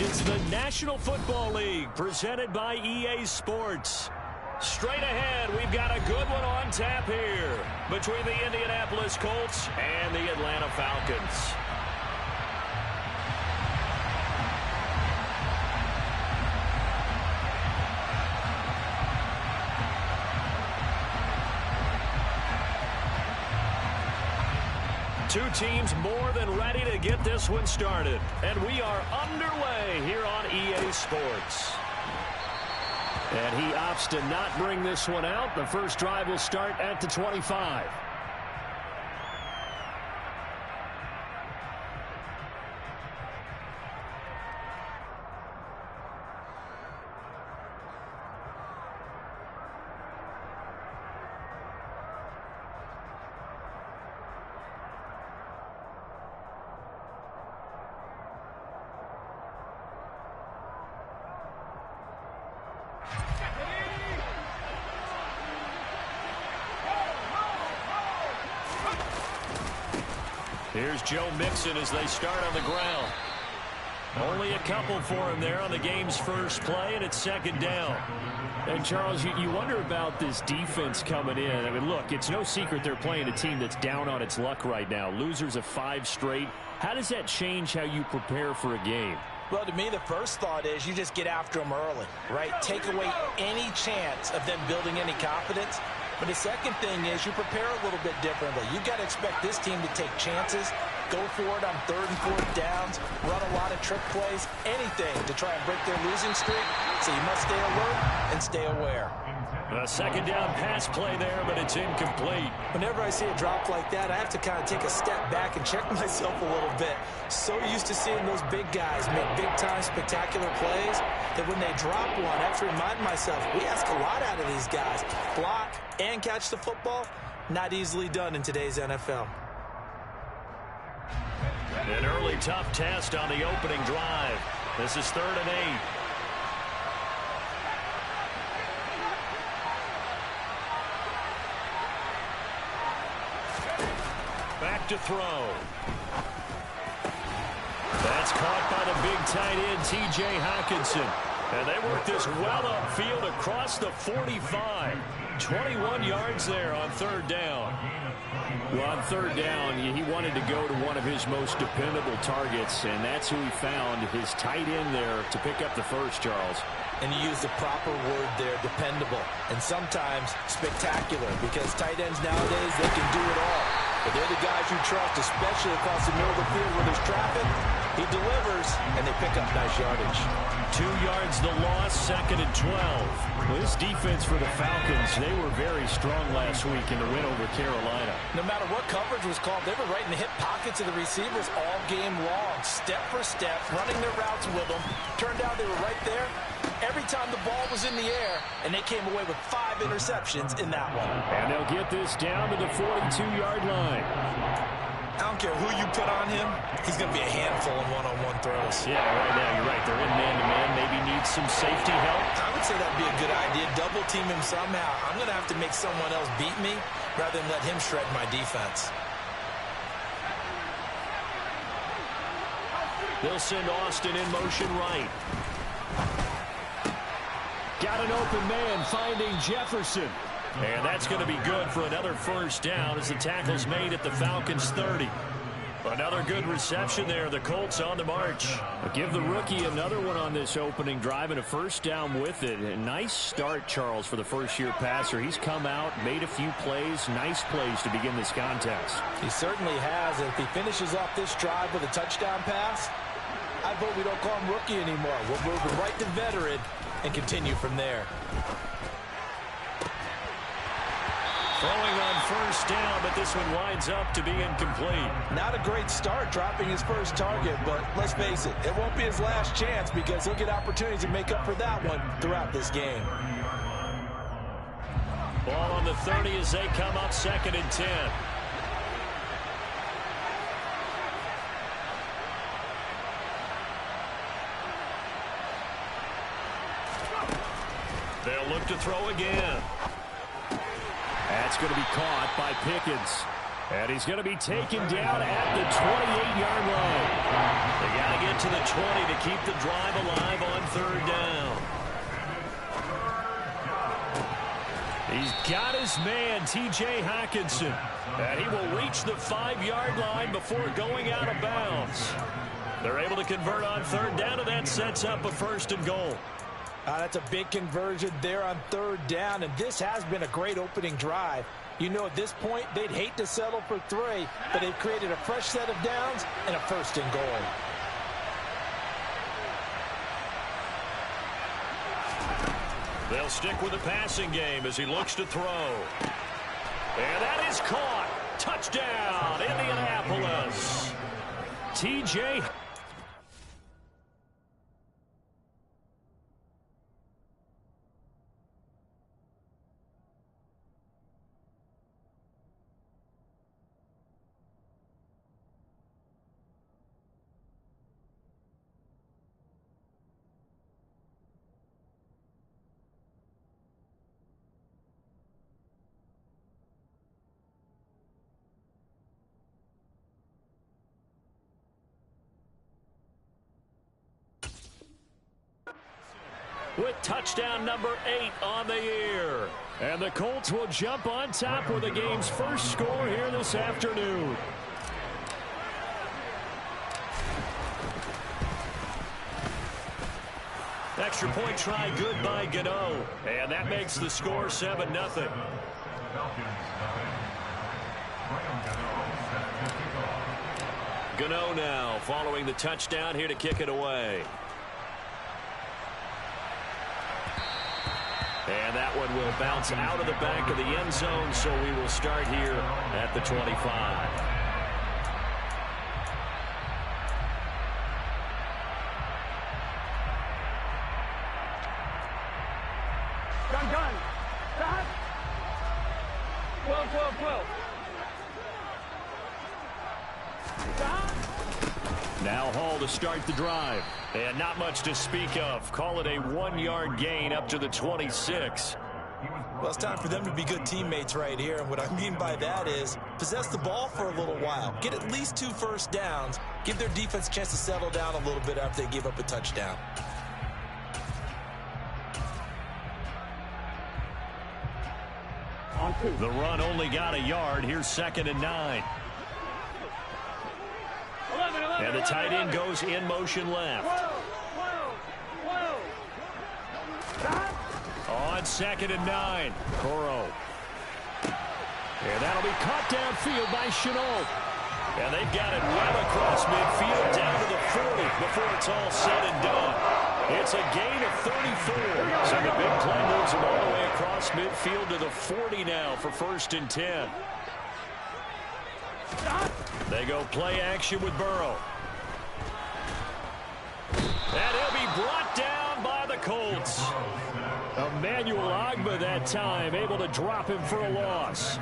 It's the National Football League presented by EA Sports. Straight ahead, we've got a good one on tap here between the Indianapolis Colts and the Atlanta Falcons. Two teams more than ready to get this one started. And we are underway here on EA Sports. And he opts to not bring this one out. The first drive will start at the 25. Here's Joe Mixon as they start on the ground. Only a couple for him there on the game's first play, and it's second down. And, Charles, you wonder about this defense coming in. I mean, look, it's no secret they're playing a team that's down on its luck right now. Losers of 5 straight. How does that change how you prepare for a game? Well, to me, the first thought is you just get after them early, right? Take away any chance of them building any confidence. But the second thing is you prepare a little bit differently. You've got to expect this team to take chances, go for it on 3rd and 4th downs, run a lot of trick plays, anything to try and break their losing streak. So you must stay alert and stay aware. A second down pass play there, but it's incomplete. Whenever I see a drop like that, I have to kind of take a step back and check myself a little bit. So used to seeing those big guys make big-time spectacular plays that when they drop one, I have to remind myself, we ask a lot out of these guys. Block and catch the football, not easily done in today's NFL. An early tough test on the opening drive. This is 3rd and 8. Back to throw. That's caught by the big tight end, T.J. Hockenson. And they work this well upfield across the 45. 21 yards there on 3rd down. Well, on 3rd down, he wanted to go to one of his most dependable targets, and that's who he found, his tight end there, to pick up the first, Charles. And you use the proper word there, dependable, and sometimes spectacular, because tight ends nowadays, they can do it all. But they're the guys you trust, especially across the middle of the field where there's traffic. He delivers, and they pick up nice yardage. 2 yards the loss, 2nd and 12. Well, this defense for the Falcons, they were very strong last week in the win over Carolina. No matter what coverage was called, they were right in the hip pockets of the receivers all game long, step for step, running their routes with them. Turned out they were right there every time the ball was in the air, and they came away with 5 interceptions in that one. And they'll get this down to the 42-yard line. I don't care who you put on him, he's going to be a handful in one-on-one throws. Yeah, right now, you're right. They're in man-to-man. Maybe need some safety help. I would say that'd be a good idea. Double team him somehow. I'm going to have to make someone else beat me rather than let him shred my defense. They'll send Austin in motion right. Got an open man finding Jefferson. And that's going to be good for another first down as the tackle's made at the Falcons' 30. Another good reception there. The Colts on the march. Give the rookie another one on this opening drive and a first down with it. A nice start, Charles, for the first-year passer. He's come out, made a few plays, nice plays to begin this contest. He certainly has. And if he finishes off this drive with a touchdown pass, I vote we don't call him rookie anymore. We'll move him right to veteran and continue from there. Throwing on first down, but this one winds up to be incomplete. Not a great start dropping his first target, but let's face it, it won't be his last chance because he'll get opportunities to make up for that one throughout this game. Ball on the 30 as they come up 2nd and 10. They'll look to throw again. That's going to be caught by Pickens. And he's going to be taken down at the 28-yard line. They got to get to the 20 to keep the drive alive on third down. He's got his man, T.J. Hockenson. And he will reach the 5-yard line before going out of bounds. They're able to convert on third down, and that sets up a 1st and goal. That's a big conversion there on third down, and this has been a great opening drive. You know, at this point, they'd hate to settle for 3, but they've created a fresh set of downs and a 1st and goal. They'll stick with the passing game as he looks to throw. And that is caught. Touchdown, Indianapolis. T.J. with touchdown number 8 on the year. And the Colts will jump on top with the game's first score here this afternoon. Extra point try good by Gano. And that makes the score 7-0. Gano now following the touchdown here to kick it away. And that one will bounce out of the back of the end zone, so we will start here at the 25. Gun. Stop. 12. Stop. Now Hall to start the drive. And not much to speak of. Call it a 1-yard gain up to the 26. Well, it's time for them to be good teammates right here. And what I mean by that is possess the ball for a little while. Get at least 2 first downs. Give their defense a chance to settle down a little bit after they give up a touchdown. On 2. The run only got a yard. Here's 2nd and 9. 11. And the tight end goes in motion left. 12. Stop. On 2nd and 9. Coro. And that'll be caught downfield by Shenault. And they've got it well across midfield down to the 40 before it's all said and done. It's a gain of 34. So the big play moves them all the way across midfield to the 40 now for 1st and 10. They go play action with Burrow. And he'll be brought down by the Colts. Emmanuel Ogbah that time able to drop him for a loss.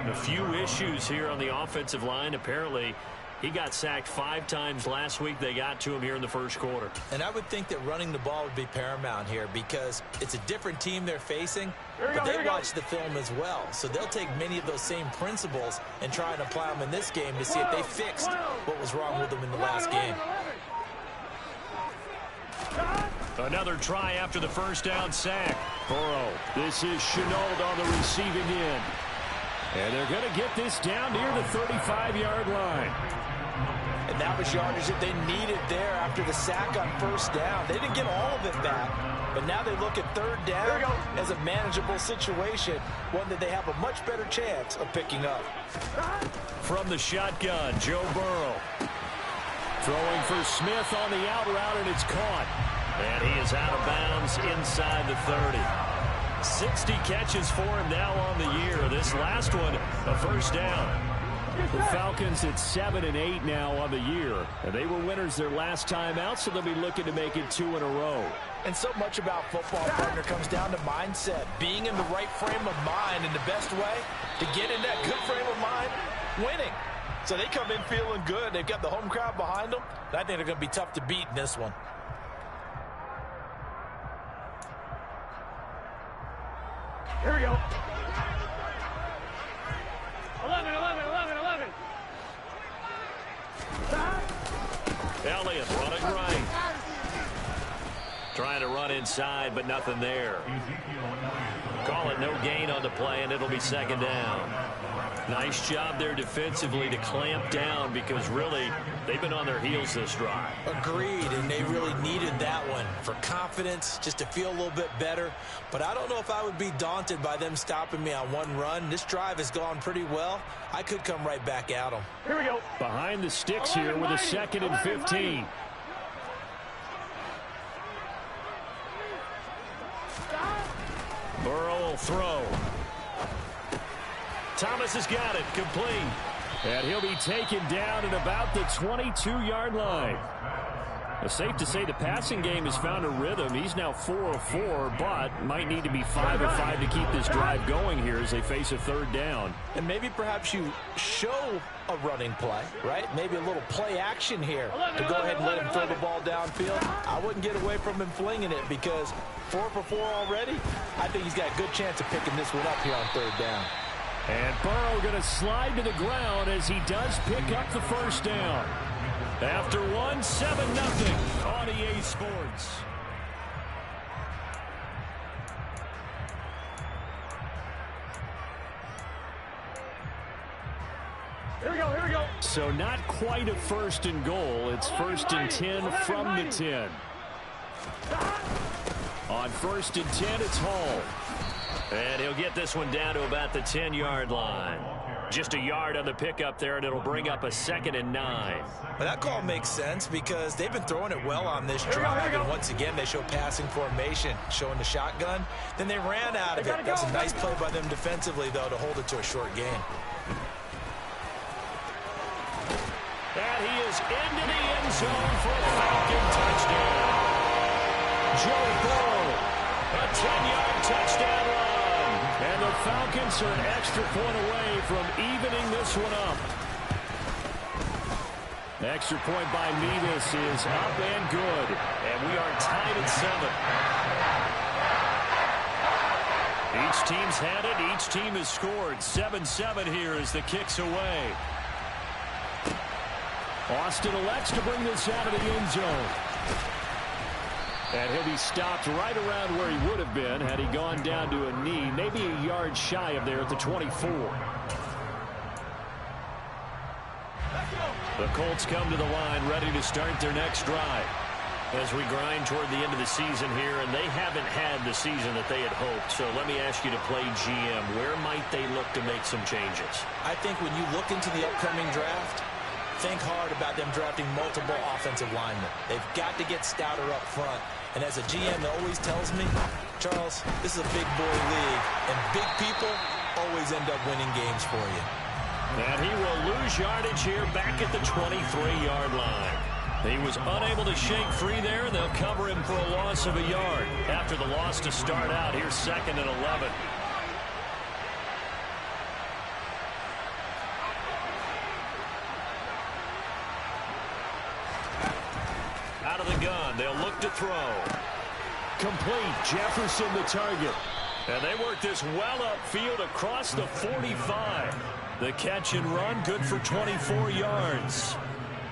A few issues here on the offensive line. Apparently, he got sacked 5 times last week. They got to him here in the first quarter. And I would think that running the ball would be paramount here because it's a different team they're facing, but they watch the film as well. So they'll take many of those same principles and try and apply them in this game to see if they fixed what was wrong with them in the last game. Another try after the first down sack. Burrow. This is Shenault on the receiving end. And they're going to get this down near the 35-yard line. And that was yardage that they needed there after the sack on first down. They didn't get all of it back, but now they look at third down as a manageable situation, one that they have a much better chance of picking up. From the shotgun, Joe Burrow. Throwing for Smith on the out route, and it's caught. And he is out of bounds inside the 30. 60 catches for him now on the year. This last one, a first down. The Falcons at 7 and 8 now on the year. And they were winners their last time out, so they'll be looking to make it 2 in a row. And so much about football, partner, comes down to mindset. Being in the right frame of mind, and the best way to get in that good frame of mind, winning. So they come in feeling good. They've got the home crowd behind them. I think they're going to be tough to beat in this one. Here we go. 11. Elliott running right. Trying to run inside, but nothing there. Call it no gain on the play, and it'll be second down. Nice job there defensively to clamp down because really they've been on their heels this drive. Agreed, and they really needed that one for confidence, just to feel a little bit better. But I don't know if I would be daunted by them stopping me on one run. This drive has gone pretty well. I could come right back at them. Here we go. Behind the sticks here with a 2nd and 15. Burrow will throw. Thomas has got it, complete. And he'll be taken down at about the 22-yard line. It's safe to say the passing game has found a rhythm. He's now 4 of 4, but might need to be 5 of 5 to keep this drive going here as they face a 3rd down. And maybe perhaps you show a running play, right? Maybe a little play action here to go ahead and let him throw the ball downfield. I wouldn't get away from him flinging it because 4 for 4 already. I think he's got a good chance of picking this one up here on 3rd down. And Burrow going to slide to the ground as he does pick up the 1st down. After 1, 7-0 on EA Sports. Here we go, here we go. So not quite a 1st and goal. It's 1st and 10 from the 10. On 1st and 10, it's Hall. And he'll get this one down to about the 10-yard line. Just a yard on the pickup there, and it'll bring up a 2nd and 9. Well, that call makes sense because they've been throwing it well on this drive. And once again, they show passing formation, showing the shotgun. Then they ran out of it. That's a nice play by them defensively, though, to hold it to a short gain. And he is into the end zone for a Falcon touchdown. Joe Burrow, a 10-yard touchdown run. And the Falcons are an extra point away from evening this one up. The extra point by Mevis is up and good. And we are tied at 7. Each team's had it. Each team has scored. 7-7 here as the kick's away. Austin elects to bring this out of the end zone. And he'll be stopped right around where he would have been had he gone down to a knee, maybe a yard shy of there at the 24. The Colts come to the line ready to start their next drive as we grind toward the end of the season here, and they haven't had the season that they had hoped. So let me ask you to play GM. Where might they look to make some changes? I think when you look into the upcoming draft, think hard about them drafting multiple offensive linemen. They've got to get stouter up front. And as a GM that always tells me, Charles, this is a big boy league, and big people always end up winning games for you. And he will lose yardage here back at the 23-yard line. He was unable to shake free there, and they'll cover him for a loss of a yard. After the loss to start out, here's 2nd and 11. Out of the gun, they'll look to throw. Complete, Jefferson the target. And they work this well upfield across the 45. The catch and run, good for 24 yards.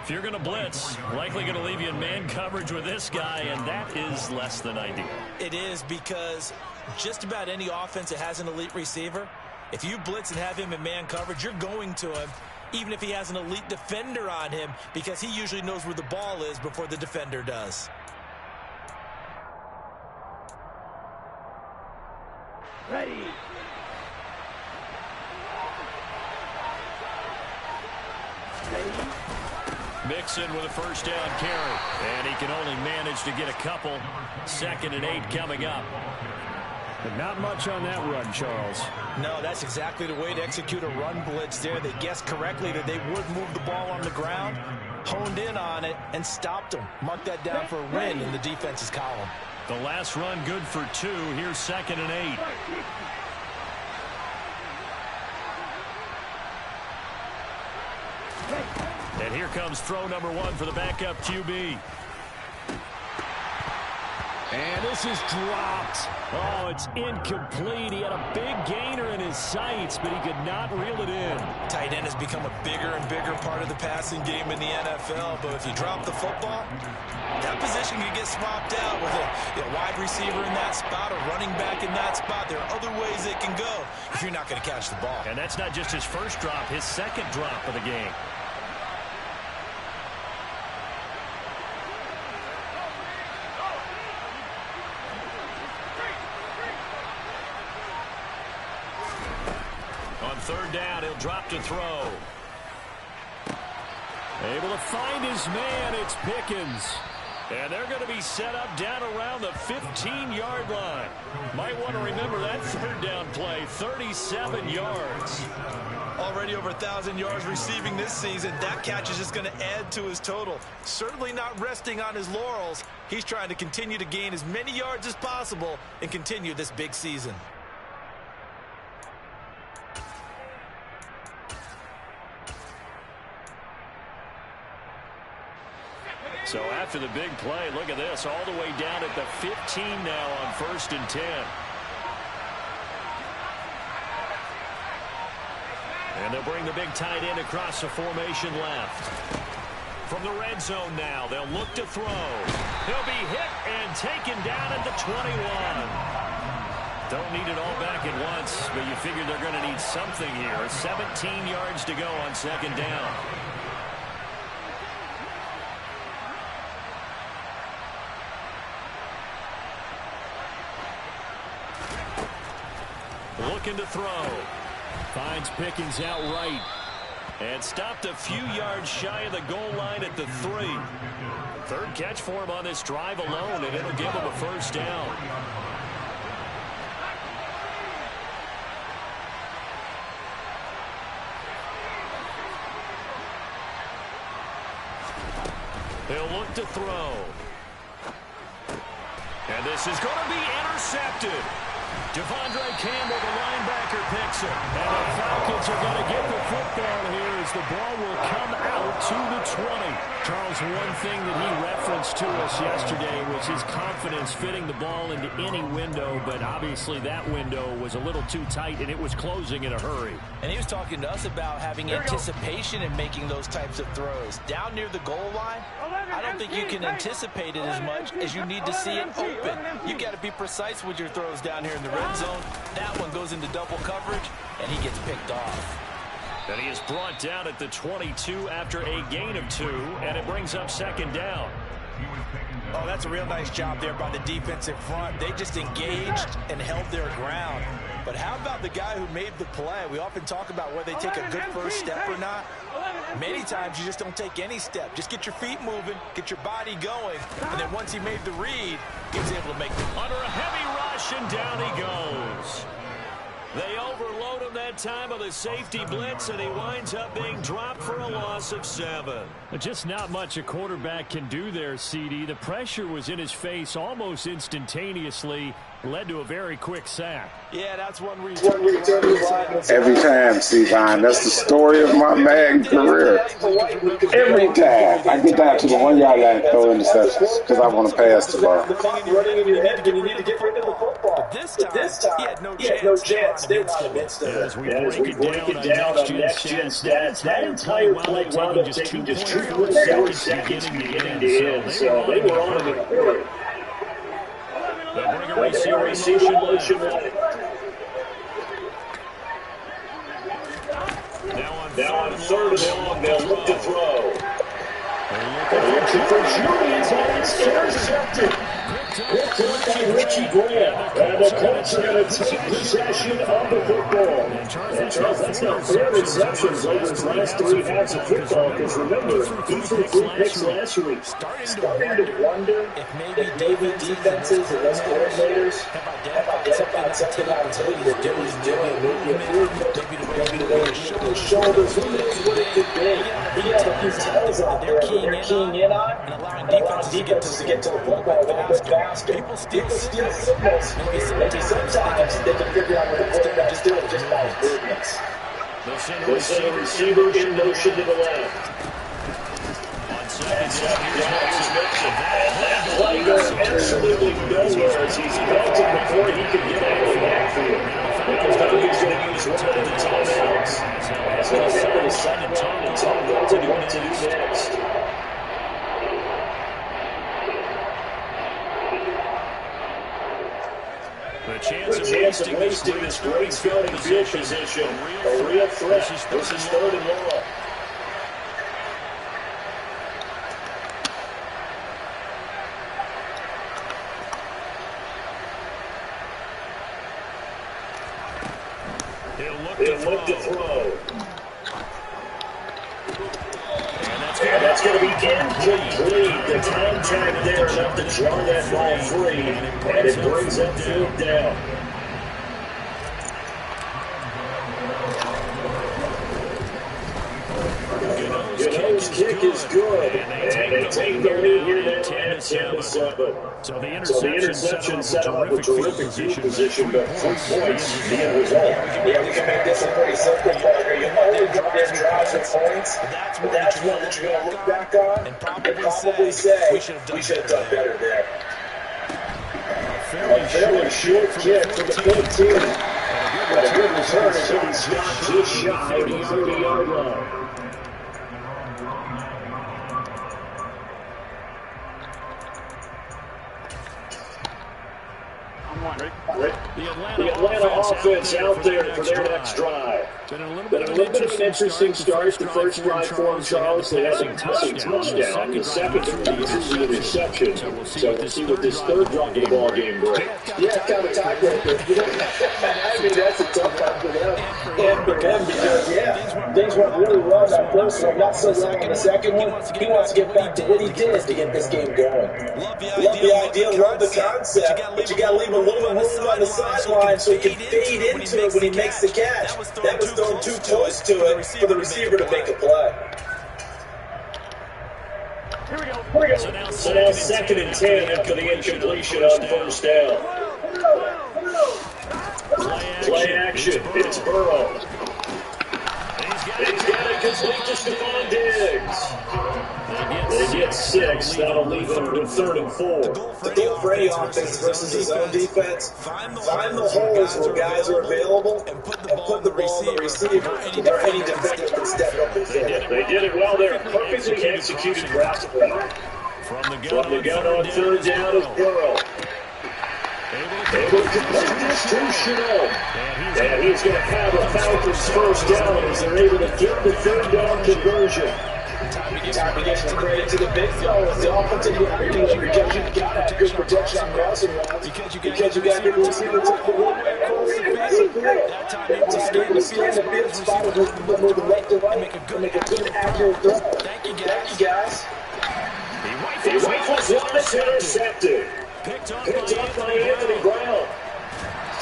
If you're going to blitz, likely going to leave you in man coverage with this guy, and that is less than ideal. It is, because just about any offense that has an elite receiver, if you blitz and have him in man coverage, you're going to him, even if he has an elite defender on him, because he usually knows where the ball is before the defender does. Ready. Mixon with a 1st down carry, and he can only manage to get a couple. 2nd and 8 coming up. But not much on that run, Charles. No, that's exactly the way to execute a run blitz there. They guessed correctly that they would move the ball on the ground, honed in on it, and stopped them. Mark that down for a win in the defense's column. The last run good for 2. Here's 2nd and 8. And here comes throw number 1 for the backup QB. And this is dropped. Oh, it's incomplete. He had a big gainer in his sights, but he could not reel it in. Tight end has become a bigger and bigger part of the passing game in the NFL, but if you drop the football, that position can get swapped out with a wide receiver in that spot, a running back in that spot. There are other ways it can go if you're not going to catch the ball. And that's not just his first drop, his second drop of the game. Third down, he'll drop to throw. Able to find his man, it's Pickens. And they're going to be set up down around the 15-yard line. Might want to remember that third down play, 37 yards. Already over 1,000 yards receiving this season. That catch is just going to add to his total. Certainly not resting on his laurels. He's trying to continue to gain as many yards as possible and continue this big season. So after the big play, look at this, all the way down at the 15 now on 1st and 10. And they'll bring the big tight end across the formation left. From the red zone now, they'll look to throw. He'll be hit and taken down at the 21. Don't need it all back at once, but you figure they're going to need something here. 17 yards to go on 2nd down. Looking to throw. Finds Pickens outright. And stopped a few yards shy of the goal line at the 3. Third catch for him on this drive alone, and it'll give him a first down. He'll look to throw. And this is going to be intercepted. Devondre Campbell, the linebacker, picks it. And the Falcons are going to get the football here as the ball will come out to the 20. Charles, one thing that he referenced to us yesterday was his confidence fitting the ball into any window, but obviously that window was a little too tight, and it was closing in a hurry. And he was talking to us about having anticipation in making those types of throws. Down near the goal line, I don't think you can anticipate it as much as you need to see it open. You've got to be precise with your throws down here in the red zone. That one goes into double coverage, and he gets picked off. And he is brought down at the 22 after a gain of 2, and it brings up 2nd down. Oh, that's a real nice job there by the defensive front. They just engaged and held their ground. But how about the guy who made the play? We often talk about whether they take a good first step or not. Many times you just don't take any step. Just get your feet moving, get your body going, and then once he made the read, he was able to make the... Under a heavy rush, and down he goes. They overload him that time of the safety blitz, and he winds up being dropped for a loss of 7. Just not much a quarterback can do there, CD. The pressure was in his face almost instantaneously. Led to a very quick sack. Yeah, that's one reason. Every time, Stevon. That's the story of my Madden career. Every time. I get down to the 1 yard line and throw interceptions because I want to pass the ball. This time, he had no chance. They're not against it. As we break it down on next gen stats, that entire play wound up taking just 2.4 seconds to get in the end. So they were on it. They'll bring a receiver motion left. Now on 3rd and long, they'll look to throw. They're looking for Julius, and it's intercepted. Picked up by Richie Grant. And the Colts are going to take possession of the football. And Charles, that's not fair receptions over his last 3 halves of football. Because remember, he threw 3 picks last week. Starting to wonder if maybe defenses and those coordinators have identified something on tape that he's doing. Maybe a movement, maybe the shoulders. Who knows what it could be? He had a few tells out there that they're keying in on and allowing defenses to get to the football a little bit faster. People steal signals. Maybe sometimes they can figure out what the quarterback's doing just by his movements. They'll send a receiver in motion to the left. And here's Mixon. That play goes absolutely nowhere as he's melted before he can get out of the backfield. He's going to use one of the timeouts. As he'll head to the sideline and talk over what to do next. The chance of wasting this great starting field position. A real threat. This is 3rd and long. He'll look to throw. And that's going to be incomplete. The contact there enough to draw that ball free. And it brings up 4th down. His kick is good, and they take the lead here at 10-7. So the interception set up a terrific field position, but 3 points, the end result. Yeah, we can make this a pretty simple partner. You only get drives and points, but that's one that you're going to look back on and probably say, we should have done better there. A fairly short kick for the 15. But a good return as he stopped just shy of the 30-yard line. The Atlanta offense out there for their next drive. Been a little bit of an interesting start. The first drive for them, Charles, they had a passing touchdown. The second through the interception. So we'll see what this third drive of the ball game brings. Yeah, kind of a tiebreaker. I mean, that's a tough one for them. And for them because, things went really well that first one. Not so well in the second one. He wants to get back to what he did to get this game going. Love the idea, love the concept, but you got to leave a little bit room on the sideline so he can fade into it when he makes the catch. That was thrown too close to it for the receiver to make a play. Here we go. So now 2nd and 10 after the incompletion on 1st down. Play action. It's Burrow. He's got it complete to Stephon Diggs. They get 6. That'll leave them with 3rd and 4. The goal for any offense versus his own defense, find the holes where guys are available and put the ball in the receiver or any defender can step up and fit it. They did it well there. Perfectly executed route play. From the gun on 3rd down is Burrow. Able to complete this to Chanel. And he's going to have a Falcons first down as they're able to get the 3rd down conversion. Time to give some credit to the big fellas, the offensive line, because you got to have good protection on crossing routes, because you got good receiver to the one able to scan the field spot and move left to right to make a good accurate throw. Thank you guys. He rifles one that's intercepted. Picked up by Anthony Brown.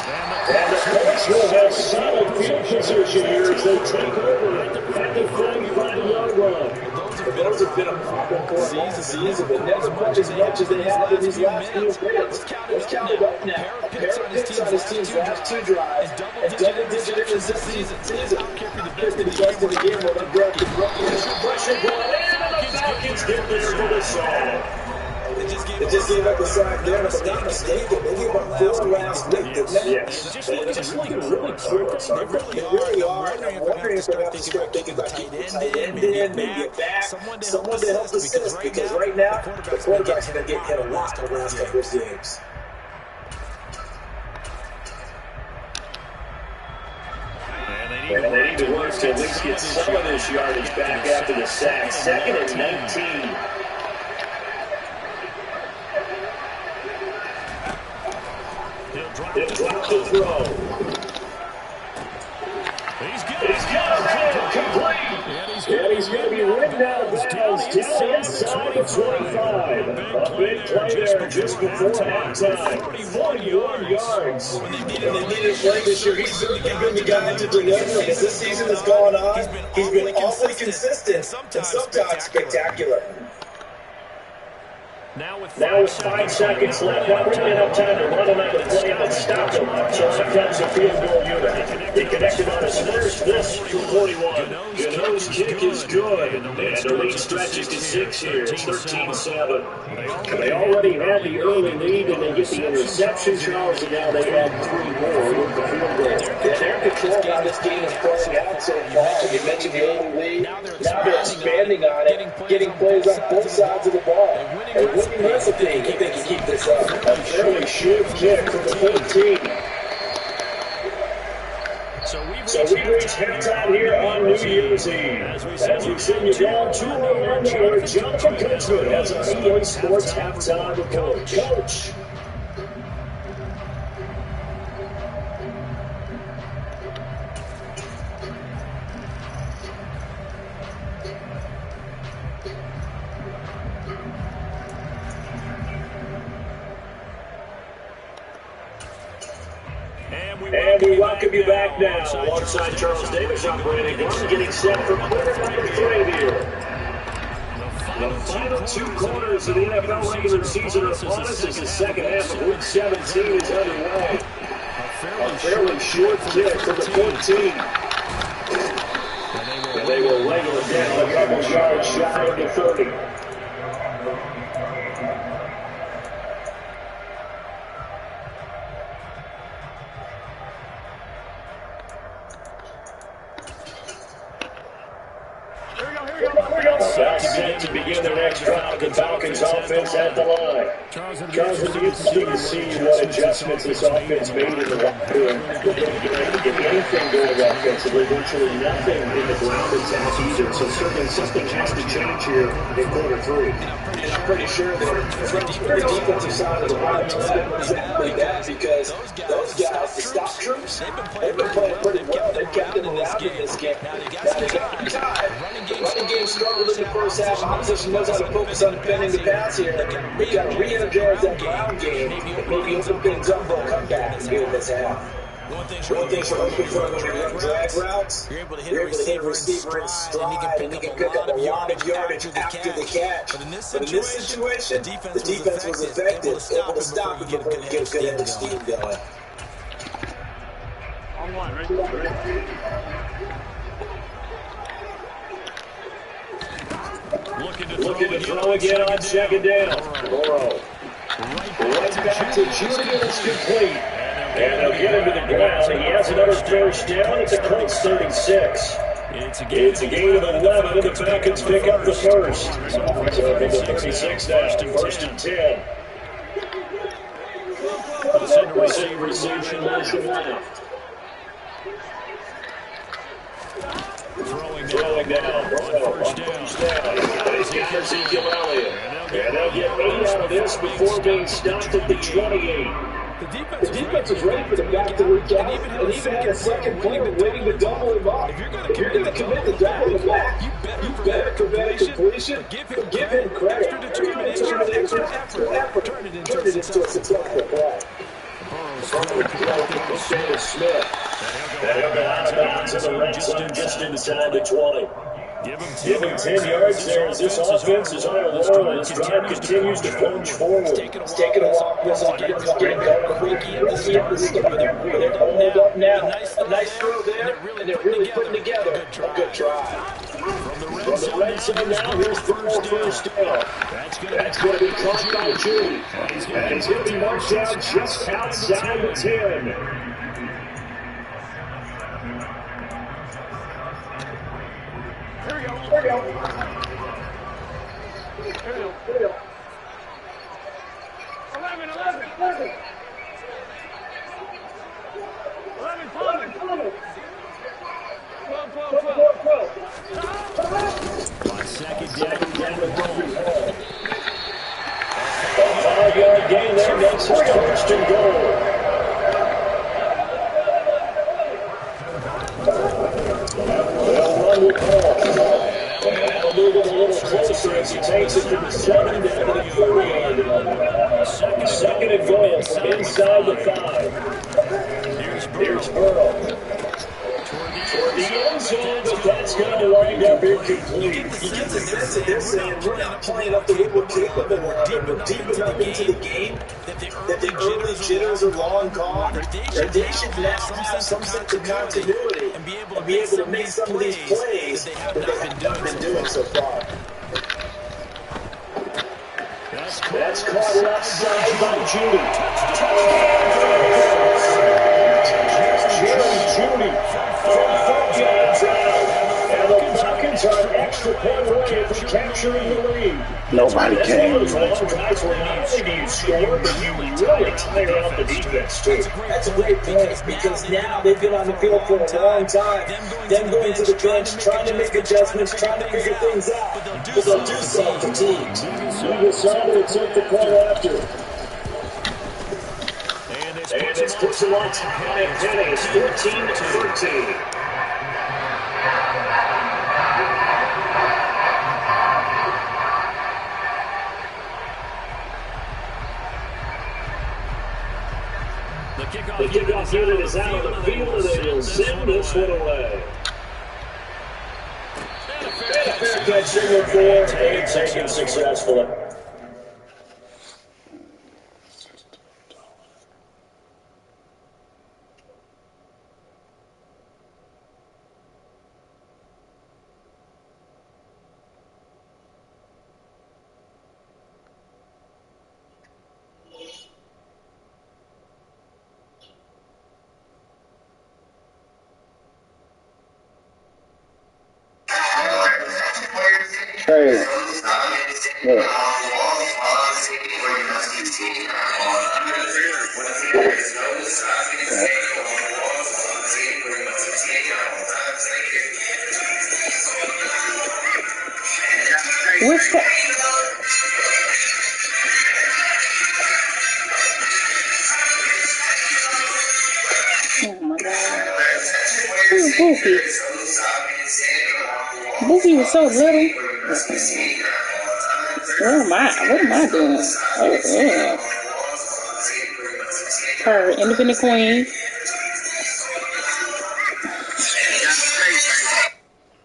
And the Colts will have solid field position here as they take over at the 35-yard line. Those have been a problem for them all season, but never quite as much as they have in these last few minutes. Let's count it up now. A pair of picks on his team's last 2 drives and double-digit interceptions this season. Here's the rest of the game where they broke the pressure ball in, and the Falcons get there for the sack. They just gave up the sack there, if I'm not mistaken. They gave up 4 last week, didn't they? Yes. They're just looking really close. They really are. I'm wondering if they're going to start thinking about keeping the tight end in, maybe a back, someone to help assist, because right now, the quarterback's going to get hit a lot the last couple of games. And they need to work to at least get some of this yardage back after the sack. 2nd and 19. He'll drop the throw. He's got it complete. And he's going to be ridden out of bounds down inside the 25. A big play there just before halftime. 41 yards. When they needed a play this year, he's certainly been the guy to deliver. As this season has gone on, he's been awfully consistent and sometimes spectacular. Now with 5 seconds left, not really enough time to run another play out and stop him. So here comes the field goal unit. He connected on his first, this from 41. Gano's kick is good. And the lead stretches to 6 here. It's 13-7. They already had the early lead, and they get the interception, Charles, and now they have 3 more with the field goal. They're in control of how this game is playing out so far. You mentioned the early lead. Now they're expanding on it, getting plays on both sides of the ball. And winning this, if they can keep this up. A fairly short kick from the 14. So we reach halftime here on New Year's Eve. As we send you down 2-1 here, Jonathan Kunzman has our Sports Halftime Report. Coach. And we welcome you back now. Alongside Charles Davis, I'm Brandon Gordon, getting set for quarter number 3 here. The final 2 quarters of the NFL regular season are upon us as the second half of Week 17 is underway. A fairly short kick from the 14. And they will lay it down a couple yards shy of the 30. Set to begin their next drive. The Falcons offense at the line. Charles, it'd be interesting to see what adjustments this offense made in the locker room. If anything going offensively, virtually nothing in the ground attack either. So certainly something has to change here in quarter 3. And I'm pretty sure that the defensive side of the ball is exactly that, because those guys, the stop troops, they've been playing pretty well. They've kept them around in this game. Now they got time. The running game struggled in the first half. Opposition knows how to focus on defending the pass here. They got to re-energize that ground game. Maybe open things up for a comeback here in this half. One thing we're looking for when we run drag routes, you're able to hit a receiver in stride, and he can pick up a lot of yardage after the catch. But in this situation, the defense was effective, able to stop him before he get a good end of steam going. On one, right? Looking to throw again on second down. Burrow. Right back to Julian. It's complete. And they'll get him to the ground. He has another first down at the Colts 36. It's a gain of 11, and the Falcons pick up the first. So from the 36 now, first and 10. Receiver motion left. Throwing down, Burrow on first down. He's got Ezekiel Elliott. And they'll get 8 out of this before being stopped at the 28. The defense was ready for the back to reach out, and even had a second player waiting to double him up. If you're going to commit to double him back, you better commit a completion, but give him credit. Extra effort. Turn it into a successful play. Smith. They'll go out of bounds in the red zone just inside the 20. Give him 10 yards there as this offense is on a roll and his drive continues to punch forward. It's taking a while for this offense to get going quick in the start. They're hold up now. A nice throw there, and they're really putting together a good drive. From the red zone now, here's Burrow first down. That's going to be caught by Judy. And he's going to be marched out just outside the 10. Here we go. 11. 12. On second down the goal. A 5-yard gain there makes it first and goal. They'll run with Paul. And that'll move it a little closer as he takes it to the 7 down to the 4-yard line. Second and goal from inside the 5. Here's Burrow. Toward the end zone, but that's going to wind up incomplete. You get the sense that they're saying we're not playing up to what we're capable of. We're deep enough into the game that the early jitters are long gone. Or they should now have some sense of continuity. and be able to make some of these plays that they have not been doing so far. That's caught left side by Judy. Judy from 5 yards out. And the Falcons are an extra point away from capturing the lead. Nobody came. Those long drives where not only do you score, but you really tire out the defense too. That's a great point because now they've been on the field for a long time. Them going to the bench, trying to make adjustments, trying to figure things out. But they'll do so fatigued. He decided to take the point after. And this puts them on top at Penny. It's 14-13. The kickoff unit is out of the field, and they will send this one away. And a fair catch signal for and taken successfully. Hey, look. What's that? Oh my God. Who's Bookie? Bookie was so little. What am I doing? Her independent queen.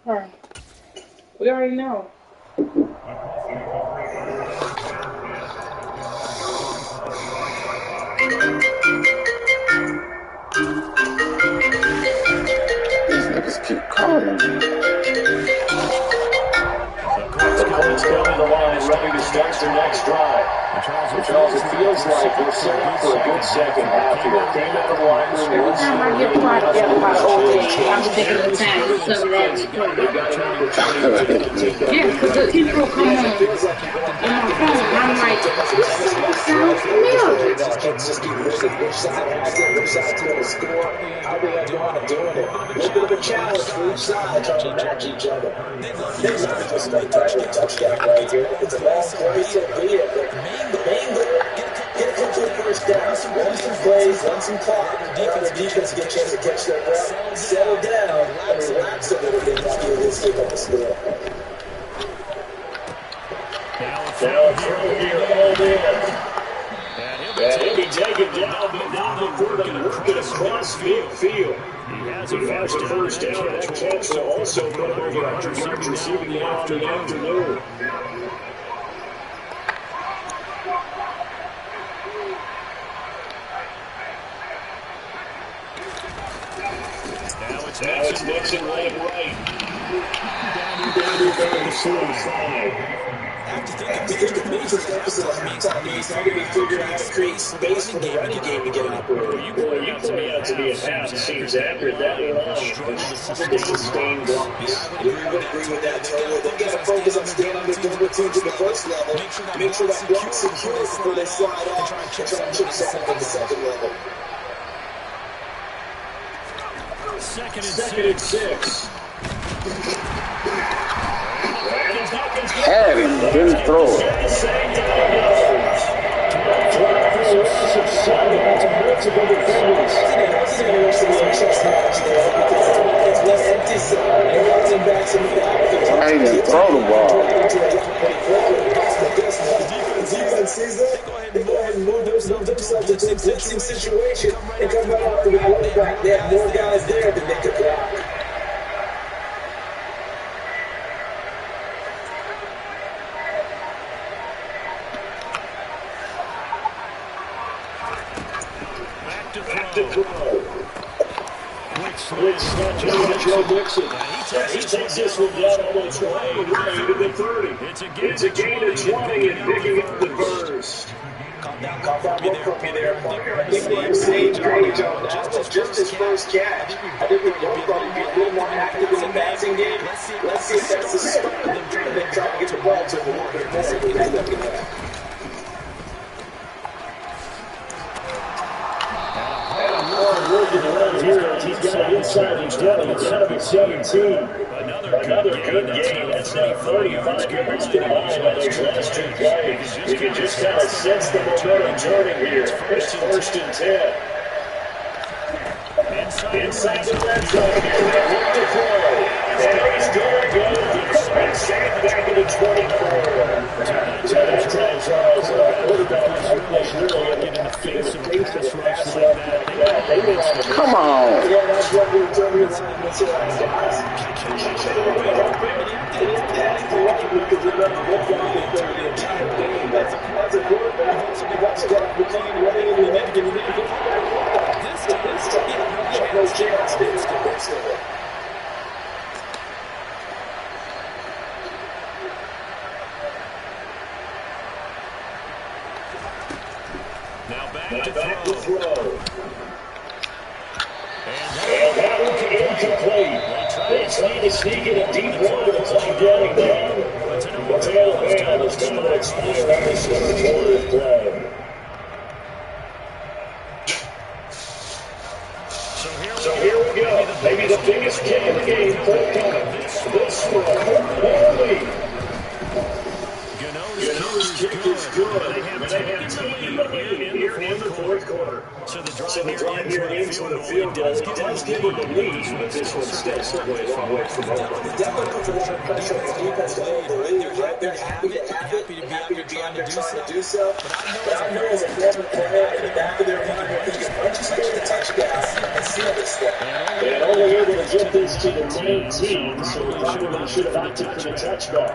Her. We already know. These niggas keep calling me. The Colts go to the line, ready to start their next drive. Charles, it feels like we're set up for a good second half here. Came out of the line room. Every time I get quiet about OJ, I'm thinking of time or something that. Yeah, because the people come on my phone, and I'm like, this sounds familiar. Which side going to score? How they are going to doing it? A little bit of a challenge for each side trying to match each other. They love to stay touchdown right here. It's a long play, so be it. The main goal, get a couple of first downs, run some plays, run some clock, allow the defense to get a chance to catch their breath, settle down, and relax a little bit after this kick up the score. Now throw here, all in. And he'll be taken down, but not before they work it across midfield. He has a first down. That catch will also put over 100 yards receiving on the afternoon. Now it's Nixon laying right. Down to the side. I think the major emphasis on halftime is how do we figure out how to create space for the running game to get an operating. Well, you point out to be a half seems accurate. That line the sustained blocks. I would agree with that totally. They've got to focus on standing their double teams at the first level. Make sure that block's secure before they slide off and try and chip something at the second level. Second and six. Had him, didn't throw it. I didn't throw the ball. Defense sees that, they go ahead and move themselves into a blitzing situation and come right after the quarterback. They have more guys there to make a block. Blitz snatch to Joe Mixon. And he takes this one down almost all the way to the 30. It's a gain of 20 and picking up the first. Calm down, look from me there, partner. I think we're on the same page on that. Just his first catch. I think we both thought he'd be a little more active in the passing game. Let's see if that's the start of them trying to get the ball to the water. That's what we're looking at. Working around here, he's got inside his 20, it's 17. Another good game. That's now 35 yards combined on those last two plays. You can just kind of sense the momentum turning here. It's 1st and 10. Inside the red zone here, they look to throw. And he's going to go. And sacked back at the 24. So that tells us quarterbacks really in the face of the pass like that. Come on. Yeah, that's what we were talking about. That's a quarterback. That's got the team running in the net. This time, no chance. Now back to throw. And that one incomplete. They try to sneak in a deep one, but it's like running down. But Alabama is going to expire on this third play. So here we go. Maybe the biggest kick of the game forthcoming. This one, Holy. Gano's kick is good. They have taken the lead here in the fourth quarter. So the drive here ends with a field goal. It does give them the lead, but this one stays a long way from over. Definitely puts a lot of pressure on the defense to hold the lead, right? They're happy to have it, happy to be out there trying to do so. But I know as a former player in the back of their mind, they're thinking, why don't you score the touchdown and seal this thing? And only able to get this to the 19, so we probably should have opted for the touchdown.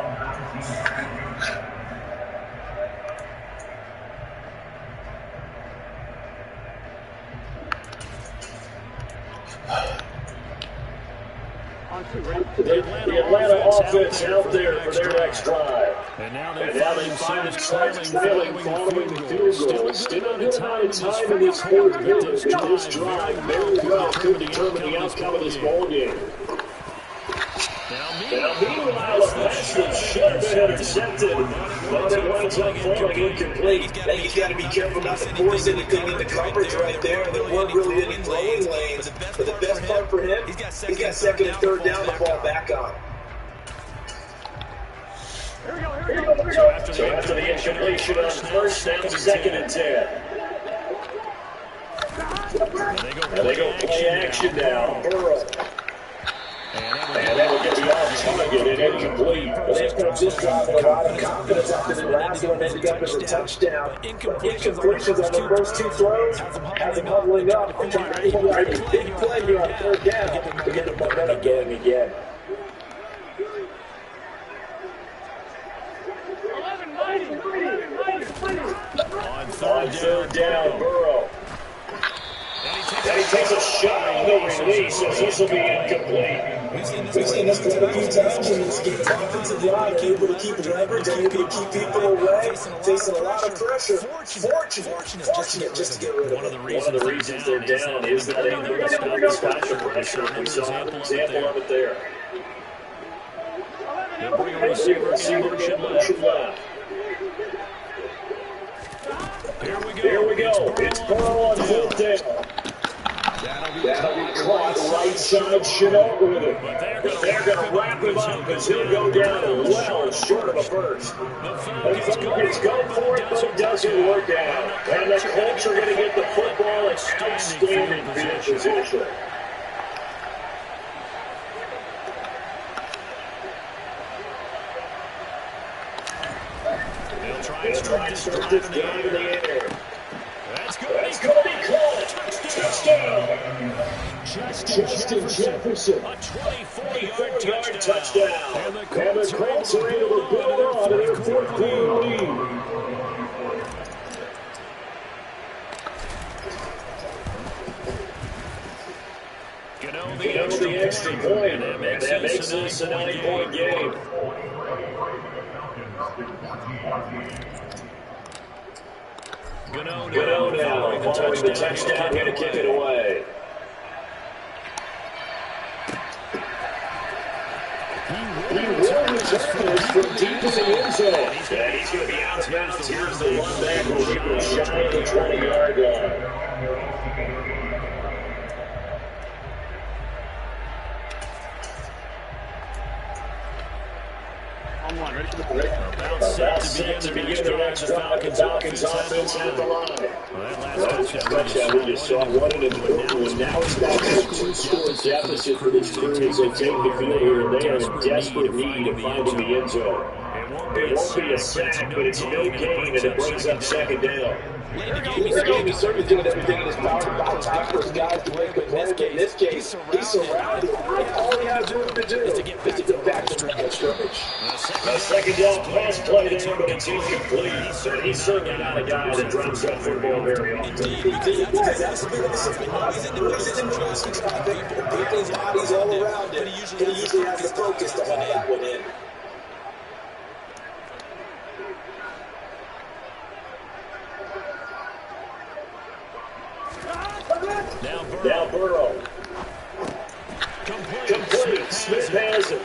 The Atlanta offense out there for their next drive. And now they find themselves trailing following the field goal. Still a good amount of time in this fourth quarter. This drive very well could determine the outcome of this ball game. Now, meanwhile, a pass that should have been intercepted, but it winds up falling incomplete. And he's got to be careful not to force anything into coverage right there. There weren't really any throwing lanes. But the best part for him, he's got 2nd and 3rd down to fall back on. So after the incompletion on 1st down, 2nd and 10. And they go play action now. Burrow. And that will get the off-target and incomplete. But they've got this drive with a lot of confidence after the last one ended up as a touchdown. Incompletions on the first 2 throws has them huddling up, trying to pull out a big play here on 3rd down to get the momentum going again. On 3rd down, Burrow. And he takes a shot on the release, so this will be incomplete. We've seen this quite a few times in this game. Offensive line able to keep leverage, able to keep people away, facing a lot of pressure. Fortunate just to get rid of it. One of the reasons they're down is that they special pressure. We saw an example of it there. They'll bring a receiver motion left. Here we go. It's Burrow on 4th down. That'll be caught right side Chenault with it. But they're going to wrap him up as he'll go down well short of a first. It's go for it, but it doesn't work out. And the Colts are going to get the football in outstanding field position. They'll try to start this drive in the air. That's going to be caught. Touchdown. Justin Jefferson. A 24-yard touchdown. And the Colts are able to build on to their 14 lead. the extra point, and that makes this a 9-point game. Gano now, following the touchdown, going to kick it away. He will return this from deep in the end zone. And he's going to be out of bounds. Here's the one back where he was shy of the 20-yard line. About set to begin the next drive. The Falcons offense at the line. Last touchdown we just saw wanted him to go, and now it's back to a two-score deficit for this crew as they take the field here, and they are in desperate need of finding the end zone. It won't be a sack, but it's no gain, and it brings up second down. He's certainly doing everything in his power to bounce back for his guys to make the play. In this case, he's surrounded. All he has room to do is to get back to the scrimmage. A second down pass play there, but it's incomplete. He's certainly not a guy that drops that football very often. That's a bit of he's in traffic. People's bodies all around him. He usually has the focus to haul that one in. Now Burrow. Complete. Smith has it.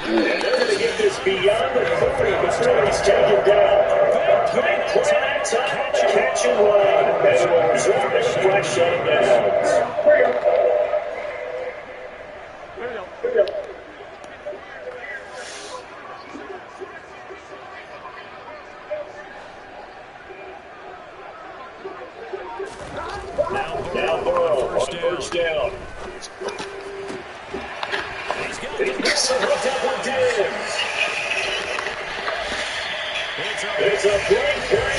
And they're going to get this beyond the 40 before he's taken down. Big play on top, catch and run. And we'll reserve it for shutting downs. Now Burrow on first down. It's a blank play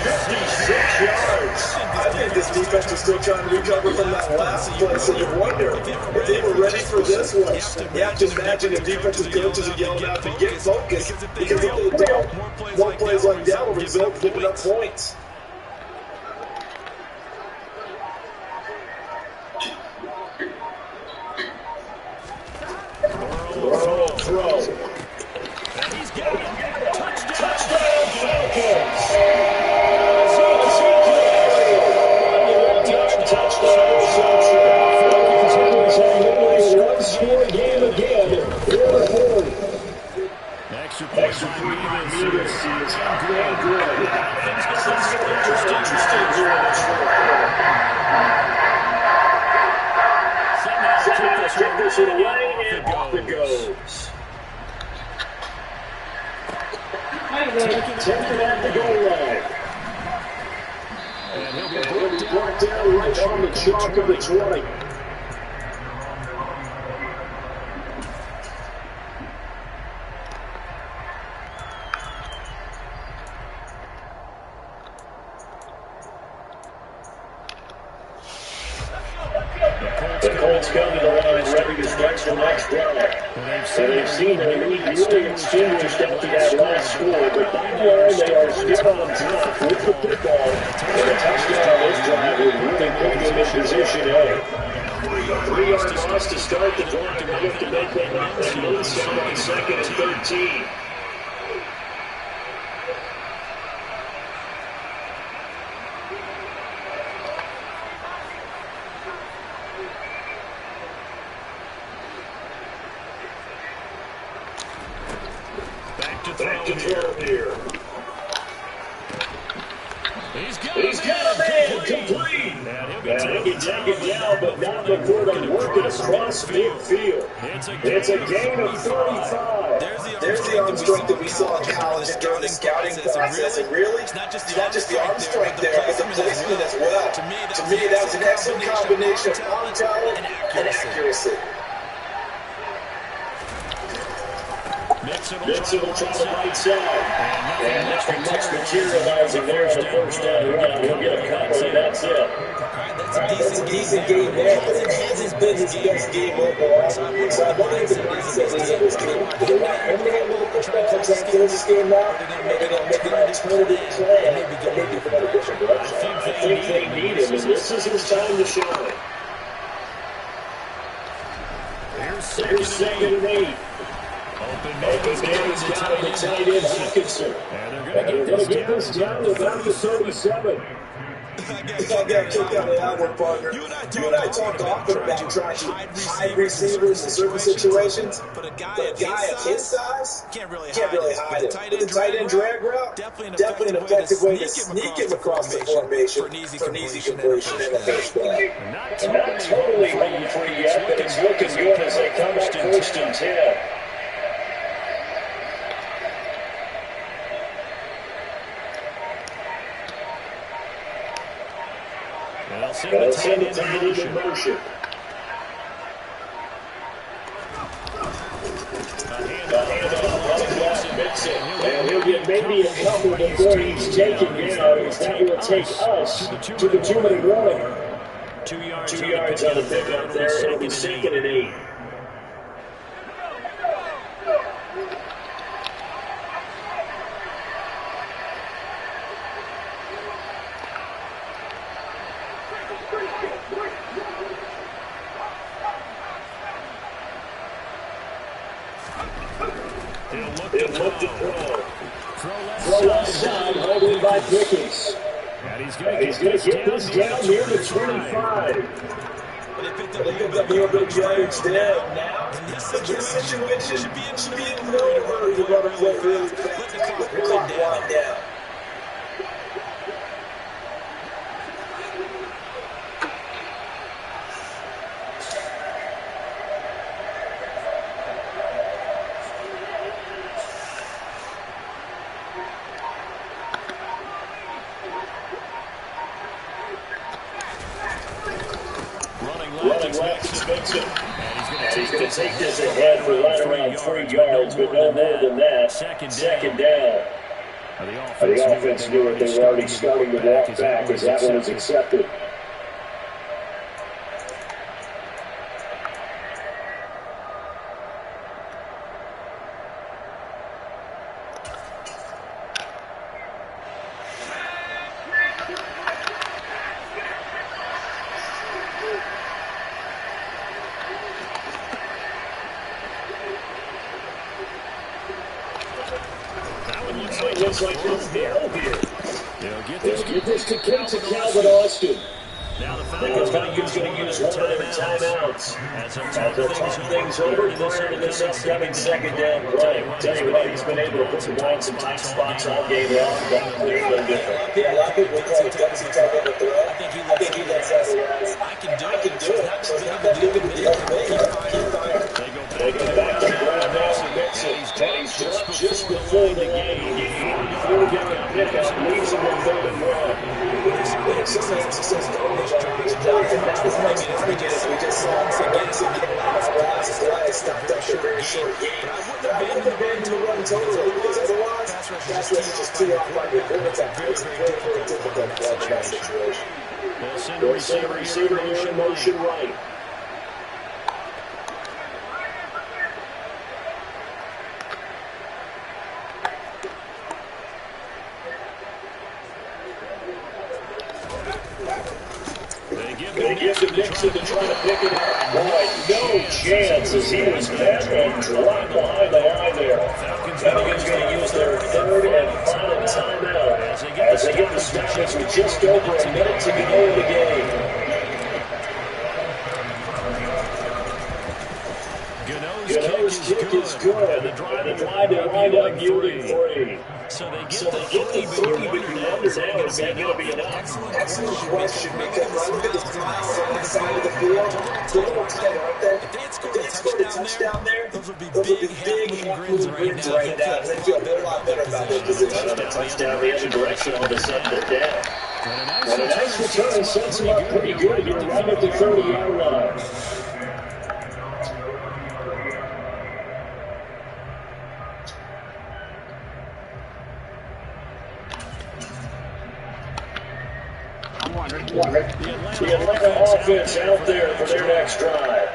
56 yards. I think this defense is still trying to recover from that last play, so you wonder if they were ready for this one. You have to imagine the defensive coaches are yelling out to get focused, because if they don't, more plays like that will result in giving up points. Burrow throw. And he's got it. Touchdown Falcons. Touchdown Falcons have a one-score game again. Extra point by Mevis is good. Interesting here in this one. Kick this away, and off it goes. Taken at the goal line. And he'll be brought down right on the chalk of the 20. The Colts come to the line ready to start the next drive. And they've seen their lead really extinguished after that last score, but by and large they are still on top with the football. And a touchdown this drive will really put them in position A. 3-yard loss to start the drive. They have to make that at least on second and 13. Back to throw here. He's got a man complete. And he'll be taken down, but not before they work it across midfield. It's a gain of 35. There's the arm strength that we saw in college during the scouting process. And really, it's not just the arm strength there, but the placement as well. To me, that was an excellent combination of arm talent and accuracy. Mixon will try the right side. And not much materializing there in the first down run. He'll get a couple, and that's it. That's a decent game there, but it hasn't been his best game overall. So I wonder if the process is in this game. They're not only able to push back on this game now, they're going to make an alternative play and maybe go a different direction. I think they need him, and this is his time to shine. Here's second and 8. Open man's got him to tight end Hockenson. And they're going to get this down to about the 37. I got kicked out of that one, partner. You and I talked often about trying to hide receivers in certain situations. But a guy of his size can't really hide it. But the tight end drag route, definitely an effective way to sneak him across the formation for an easy completion in the first play. And not totally home free yet, but it's looking good as they come up first and 10. They'll send the tight end in motion. The handoff, running left, Mixon. And he'll get maybe a couple before he's taken down. That will take us to the 2-minute warning. 2 yards on the pickup there. It'll be second and 8. Throw left side, holding by Pickens. And he's going to get this down near the 25. They picked up a little bit of yardage there. Now, in this situation, should be in no hurry to run a play really fast. Let the clock wind down. And he's going to take this ahead for right around 3 yards, but no more than that. Second down. The offense knew it. They were already starting to walk back as that one was accepted. Looks like this nail here. They'll get this to Calvin Austin. Now the Falcons going to use one of their timeouts as they'll talk things over prior to this upcoming second down play. Tell you what, he's been able to put the ball in some tight spots all game long. But clearly no different. Yeah, a lot of people call it gutsy type of a throw. I think he lets us realize I can do it. So it's not that big of a deal for me. Keep firing. They go back to Brown now. He's just before the game. Before getting a pickup, leaves him with 3rd and 1. Sometimes he says, and that's as much money as we just saw Gibson get a lot of flags. His leg stopped after a very short game. But I wouldn't have been to run totally because otherwise, that's just too off by your quarterback. It's very, very difficult to watch that situation. They'll send a receiver here in motion right. They give to Mixon to try to pick it up. Boy, no chance as he was met and dropped behind the line there. Falcons going to use their 3rd and final timeout as they get the stoppage with just over a minute to go in the game. Gano's kick is good, and the wind up yielding 3. So they get the 3, but you wonder now, is that going to be enough? Excellent question, because I look at the miles on the side of the field. The little 10 right there. If they had scored a touchdown there, those would be big, half-moon wins right now. They feel a whole lot better about their position. Another touchdown the other direction all of a sudden they're down. And a nice return sets them up pretty good here right at the 30-yard line. The Atlanta The Atlanta offense out there for their next drive.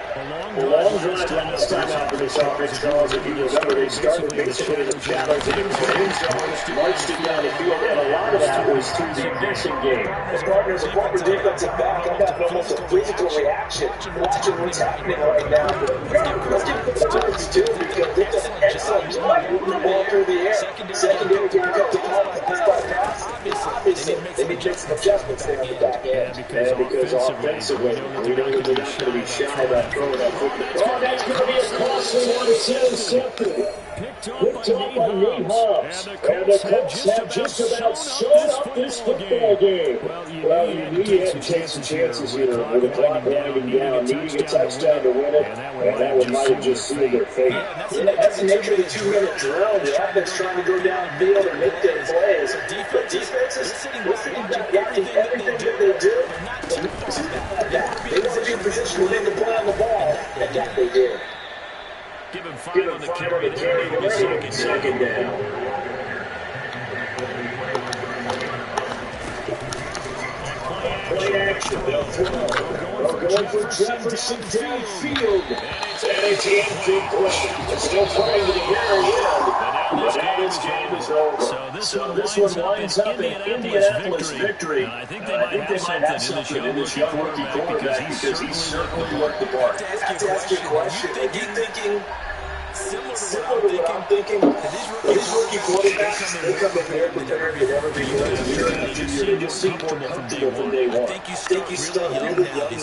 A long drive last time out for this offense, Charles. If you remember, they started basically in the shadows of the end zone, marched it down the field, and a lot of that was through the passing game. As partners, a former defensive back, I'm having almost a physical reaction watching what's happening right now. Let's give it the times, too, because they did an excellent job moving the ball through the air. Secondary can't cut the ball by pass. Obviously, they need to make some adjustments there on the back end. And because offensively, we know that they're not going to be shy about throwing that football. Oh, that's going to be a costly one. It's intercepted. Picked up by Nate Hobbs. And the Colts have just about sewn up this football game. Well, you need to take some chances here with the clock winding down, needing a touchdown to win it, and that might have just sealed their fate. That's the nature of the 2-minute drill. The offense trying to go downfield and make their plays. But defenses sitting back watching everything that they do. They will be in position to make the play on the ball, and that they did. Give him 5 on the carry. Second down. Play action. They'll throw. Going for Jefferson downfield. And it's incomplete. It's still playing to the very end. But now this game is over. So this one winds up in Indianapolis victory. I think they might have something in this young rookie quarterback because he certainly worked the part. I have to ask you a question. Are you thinking similar to what I'm thinking? These rookie quarterbacks, they come in there prepared to never be good. Year after year, they just seem more comfortable from day one. I think you start really young.